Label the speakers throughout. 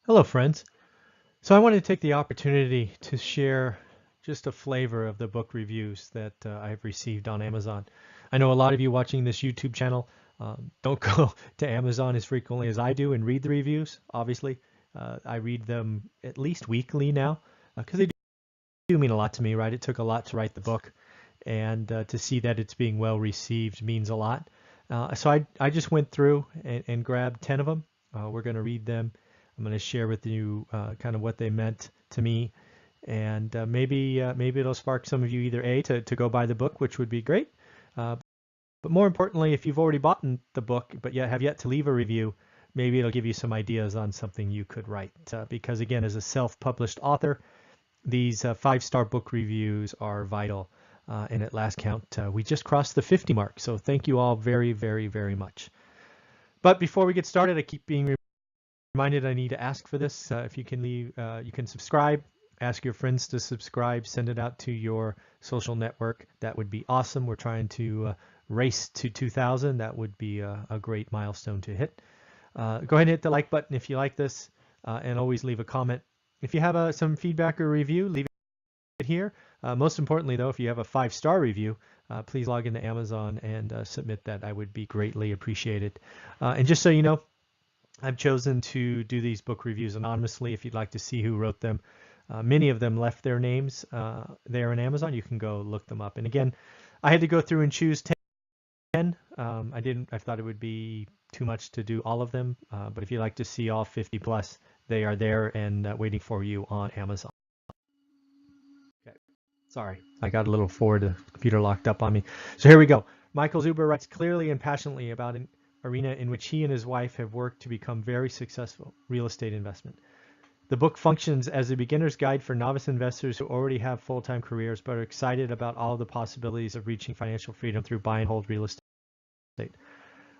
Speaker 1: Hello, friends. So I wanted to take the opportunity to share just a flavor of the book reviews that I've received on Amazon. I know a lot of you watching this YouTube channel don't go to Amazon as frequently as I do and read the reviews. Obviously, I read them at least weekly now because they do mean a lot to me, right? It took a lot to write the book, and to see that it's being well received means a lot. So I just went through and grabbed 10 of them. We're going to read them. I'm going to share with you kind of what they meant to me, and maybe it'll spark some of you either to go buy the book, which would be great, uh, but more importantly, if you've already bought the book but yet have yet to leave a review, maybe it'll give you some ideas on something you could write. Because again, as a self-published author, these 5-star book reviews are vital. And at last count, we just crossed the 50 mark. So thank you all very, very, very much. But before we get started, I keep being reminded I need to ask for this. If you can leave, you can subscribe, ask your friends to subscribe, send it out to your social network. That would be awesome. We're trying to race to 2,000. That would be a great milestone to hit. Go ahead and hit the like button if you like this, and always leave a comment. If you have some feedback or review, leave it here. Most importantly, though, if you have a 5-star review, please log into Amazon and submit that. I would be greatly appreciated. And just so you know, I've chosen to do these book reviews anonymously. If you'd like to see who wrote them, many of them left their names there in Amazon. You can go look them up. And again, I had to go through and choose 10. I thought it would be too much to do all of them. But if you'd like to see all 50 plus, they are there and waiting for you on Amazon. Okay. Sorry, I got a little forward. The computer locked up on me. So here we go. Michael Zuber writes clearly and passionately about an arena in which he and his wife have worked to become very successful: real estate investment. The book functions as a beginner's guide for novice investors who already have full-time careers but are excited about all of the possibilities of reaching financial freedom through buy and hold real estate.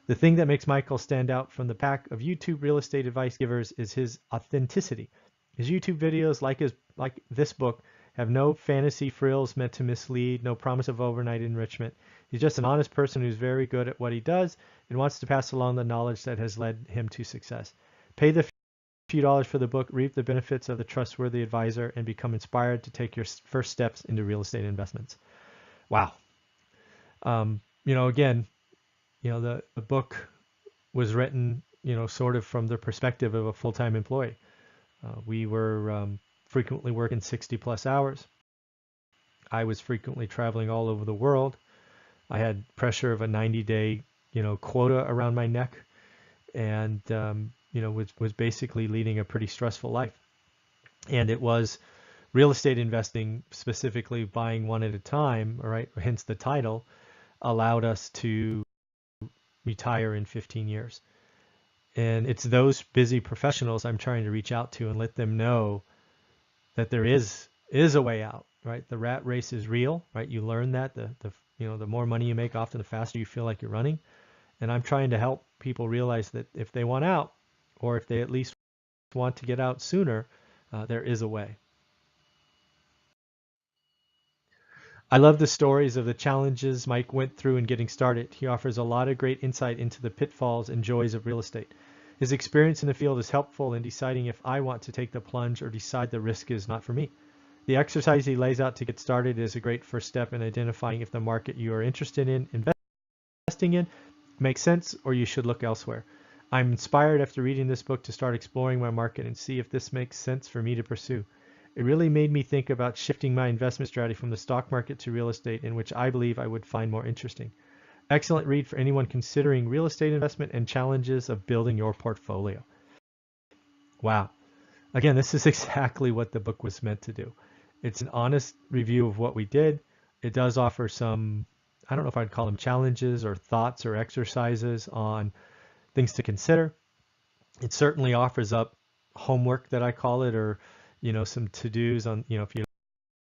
Speaker 1: The thing that makes Michael stand out from the pack of YouTube real estate advice givers is his authenticity. His YouTube videos, like this book, have no fantasy frills meant to mislead, no promise of overnight enrichment. He's just an honest person who's very good at what he does and wants to pass along the knowledge that has led him to success. Pay the few dollars for the book, reap the benefits of the trustworthy advisor, and become inspired to take your first steps into real estate investments. Wow. Again, the book was written, sort of from the perspective of a full-time employee. We were frequently working 60 plus hours. I was frequently traveling all over the world. I had pressure of a 90-day, quota around my neck, and was basically leading a pretty stressful life. And it was real estate investing, specifically buying one at a time, all right, hence the title, allowed us to retire in 15 years. And it's those busy professionals I'm trying to reach out to and let them know that there is a way out, right? The rat race is real, right? You learn that the more money you make, often the faster you feel like you're running. And I'm trying to help people realize that if they want out, or if they at least want to get out sooner, there is a way. I love the stories of the challenges Mike went through in getting started. He offers a lot of great insight into the pitfalls and joys of real estate. His experience in the field is helpful in deciding if I want to take the plunge or decide the risk is not for me. The exercise he lays out to get started is a great first step in identifying if the market you are interested in investing in makes sense or you should look elsewhere. I'm inspired after reading this book to start exploring my market and see if this makes sense for me to pursue. It really made me think about shifting my investment strategy from the stock market to real estate, in which I believe I would find more interesting. Excellent read for anyone considering real estate investment and challenges of building your portfolio. Wow. Again, this is exactly what the book was meant to do. It's an honest review of what we did. It does offer some, I don't know if I'd call them challenges or thoughts or exercises on things to consider. It certainly offers up homework, that I call it, or some to-dos on, if you're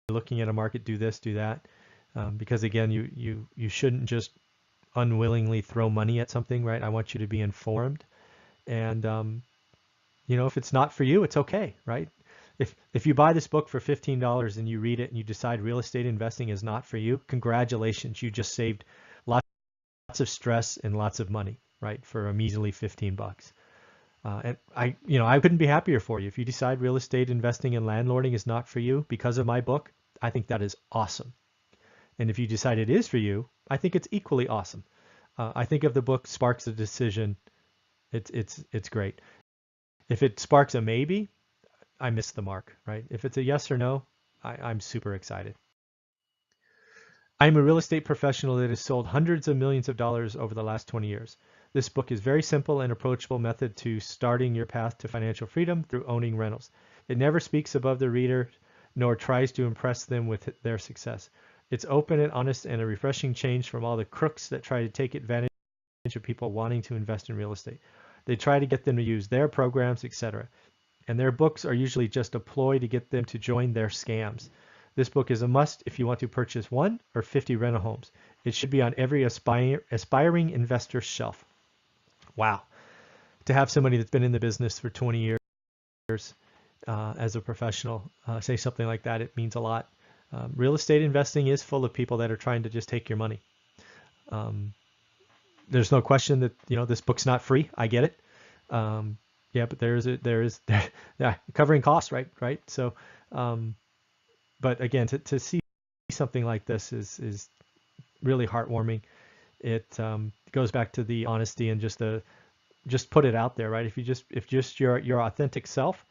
Speaker 1: looking at a market, do this, do that. Because again, you shouldn't just unwillingly throw money at something, right? I want you to be informed. And, if it's not for you, it's okay, right? If you buy this book for $15 and you read it and you decide real estate investing is not for you, congratulations, you just saved lots of stress and lots of money, right? For a measly 15 bucks. And I couldn't be happier for you. If you decide real estate investing and landlording is not for you because of my book, I think that is awesome. And if you decide it is for you, I think it's equally awesome. I think if the book sparks a decision, it's great. If it sparks a maybe, I missed the mark, right? If it's a yes or no, I'm super excited. I'm a real estate professional that has sold hundreds of millions of dollars over the last 20 years. This book is very simple and approachable method to starting your path to financial freedom through owning rentals. It never speaks above the reader nor tries to impress them with their success. It's open and honest and a refreshing change from all the crooks that try to take advantage of people wanting to invest in real estate. They try to get them to use their programs, etc. And their books are usually just a ploy to get them to join their scams. This book is a must if you want to purchase 1 or 50 rental homes. It should be on every aspiring investor's shelf. Wow. To have somebody that's been in the business for 20 years as a professional say something like that, it means a lot. Real estate investing is full of people that are trying to just take your money. There's no question that this book's not free. I get it. Yeah, but there is covering costs, right? So, but again, to see something like this is really heartwarming. It goes back to the honesty and just put it out there, right? If just your authentic self,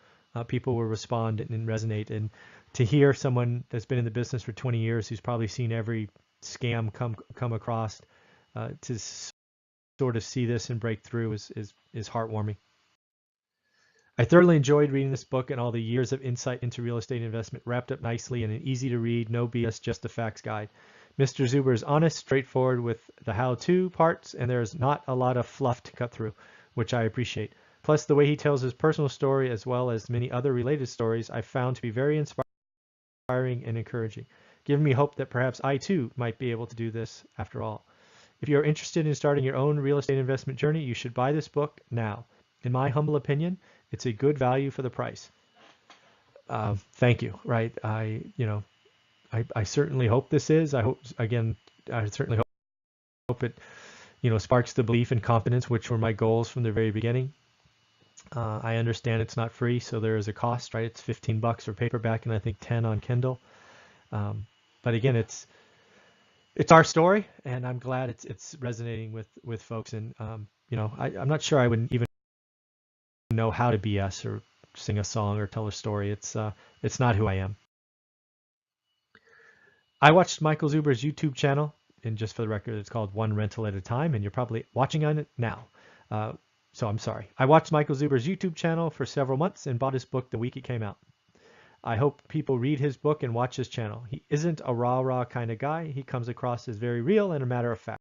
Speaker 1: people will respond and resonate. And to hear someone that's been in the business for 20 years, who's probably seen every scam come across, to sort of see this and break through is heartwarming. I thoroughly enjoyed reading this book, and all the years of insight into real estate investment wrapped up nicely in an easy to read, no BS, just a facts guide. Mr. Zuber is honest, straightforward with the how-to parts, and there's not a lot of fluff to cut through, which I appreciate. Plus, the way he tells his personal story as well as many other related stories I found to be very inspiring and encouraging, giving me hope that perhaps I too might be able to do this after all. If you're interested in starting your own real estate investment journey, you should buy this book now. In my humble opinion, it's a good value for the price. Thank you. Right. I certainly hope this is. I certainly hope it, sparks the belief and confidence, which were my goals from the very beginning. I understand it's not free, so there is a cost, right? It's $15 for paperback, and I think 10 on Kindle. But again, it's our story, and I'm glad it's resonating with folks. And I'm not sure I would even know how to BS or sing a song or tell a story. It's not who I am. I watched Michael Zuber's YouTube channel, and just for the record, it's called One Rental at a Time, and you're probably watching on it now. So I'm sorry. I watched Michael Zuber's YouTube channel for several months and bought his book the week it came out. I hope people read his book and watch his channel. He isn't a rah-rah kind of guy. He comes across as very real and a matter of fact.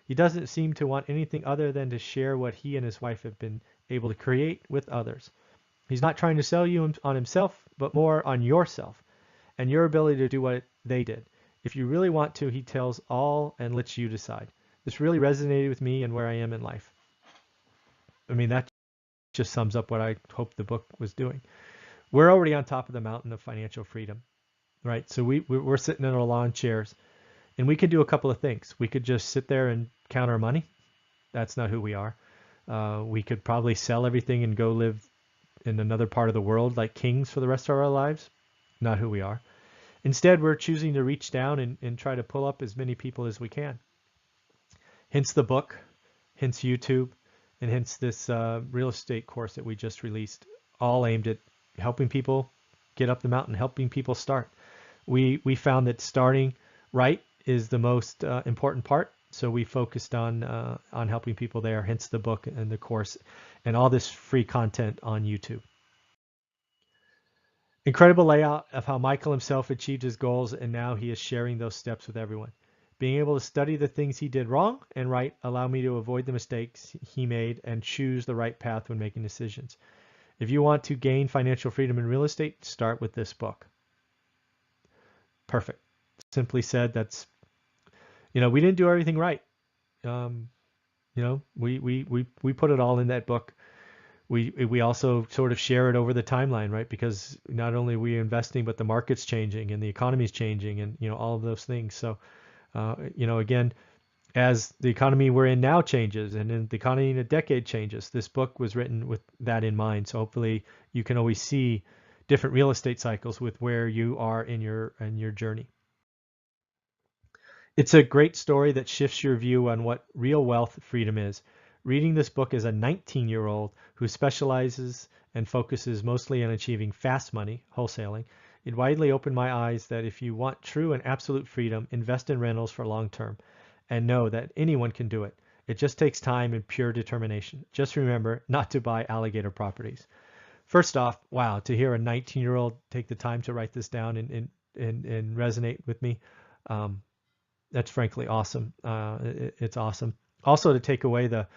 Speaker 1: He doesn't seem to want anything other than to share what he and his wife have been able to create with others. He's not trying to sell you on himself, but more on yourself and your ability to do what they did. If you really want to, he tells all and lets you decide. This really resonated with me and where I am in life. I mean, that just sums up what I hoped the book was doing. We're already on top of the mountain of financial freedom, right? So we're sitting in our lawn chairs, and we could do a couple of things. We could just sit there and count our money. That's not who we are. We could probably sell everything and go live in another part of the world like kings for the rest of our lives. Not who we are. Instead, we're choosing to reach down and try to pull up as many people as we can. Hence the book, hence YouTube, and hence this real estate course that we just released, all aimed at helping people get up the mountain, helping people start. We found that starting right is the most important part, so we focused on helping people there, hence the book and the course and all this free content on YouTube. Incredible layout of how Michael himself achieved his goals, and now he is sharing those steps with everyone. Being able to study the things he did wrong and right allow me to avoid the mistakes he made and choose the right path when making decisions. If you want to gain financial freedom in real estate, start with this book. Perfect. Simply said, that's, we didn't do everything right. We put it all in that book. We also sort of share it over the timeline, right? Because not only are we investing, but the market's changing and the economy's changing and, all of those things. So, again, as the economy we're in now changes and in the economy in a decade changes. This book was written with that in mind. So hopefully you can always see different real estate cycles with where you are in your journey. It's a great story that shifts your view on what real wealth freedom is. Reading this book as a 19-year-old who specializes and focuses mostly on achieving fast money, wholesaling, it widely opened my eyes that if you want true and absolute freedom, invest in rentals for long term and know that anyone can do it. It just takes time and pure determination. Just remember not to buy alligator properties. First off, wow, to hear a 19-year-old take the time to write this down and resonate with me. Um, that's frankly awesome. It's awesome. Also, to take away the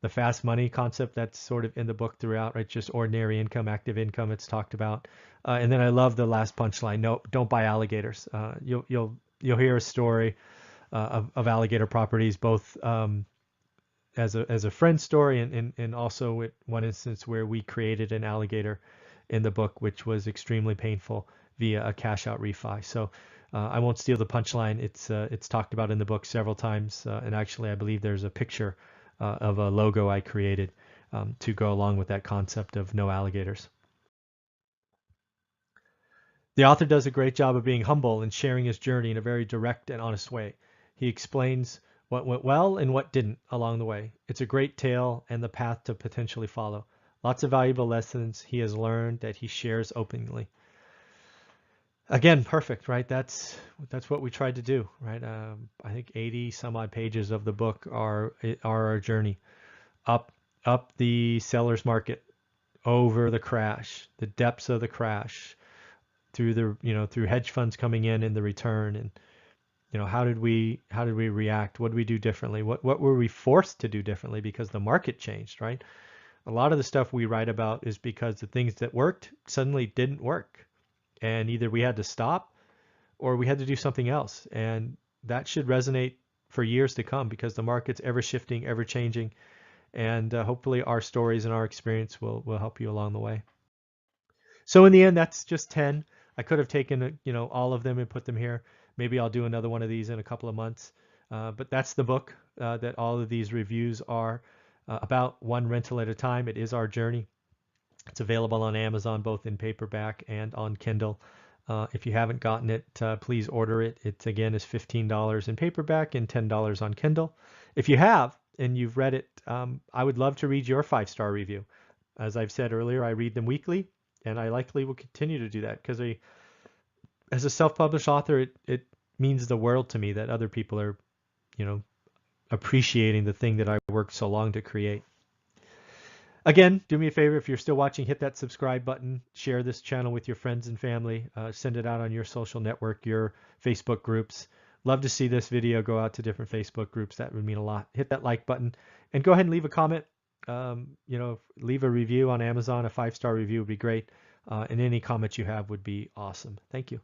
Speaker 1: fast money concept that's sort of in the book throughout, right? Just ordinary income, active income. It's talked about, and then I love the last punchline. No, don't buy alligators. You'll hear a story of alligator properties, both as a friend story and also with one instance where we created an alligator in the book, which was extremely painful via a cash out refi. So I won't steal the punchline. It's talked about in the book several times, and actually I believe there's a picture of a logo I created to go along with that concept of no alligators. The author does a great job of being humble and sharing his journey in a very direct and honest way. He explains what went well and what didn't along the way. It's a great tale and the path to potentially follow. Lots of valuable lessons he has learned that he shares openly. Again, perfect, right? That's what we tried to do, right? I think 80 some odd pages of the book are our journey up the seller's market, over the crash, the depths of the crash, through through hedge funds coming in and the return, and how did we react? What did we do differently? What were we forced to do differently because the market changed, right? A lot of the stuff we write about is because the things that worked suddenly didn't work, and either we had to stop or we had to do something else, and that should resonate for years to come because the market's ever shifting, ever changing, and hopefully our stories and our experience will help you along the way. So in the end, that's just 10. I could have taken all of them and put them here. Maybe I'll do another one of these in a couple of months. But that's the book that all of these reviews are about, one rental at a time. It is our journey. It's available on Amazon, both in paperback and on Kindle. If you haven't gotten it, please order it. It again is $15 in paperback and $10 on Kindle. If you have and you've read it, I would love to read your 5-star review. As I've said earlier, I read them weekly, and I likely will continue to do that because as a self-published author, it means the world to me that other people are, appreciating the thing that I worked so long to create. Again, do me a favor, if you're still watching, hit that subscribe button, share this channel with your friends and family, send it out on your social network, your Facebook groups. Love to see this video go out to different Facebook groups. That would mean a lot. Hit that like button and go ahead and leave a comment. Leave a review on Amazon. A 5-star review would be great. And any comments you have would be awesome. Thank you.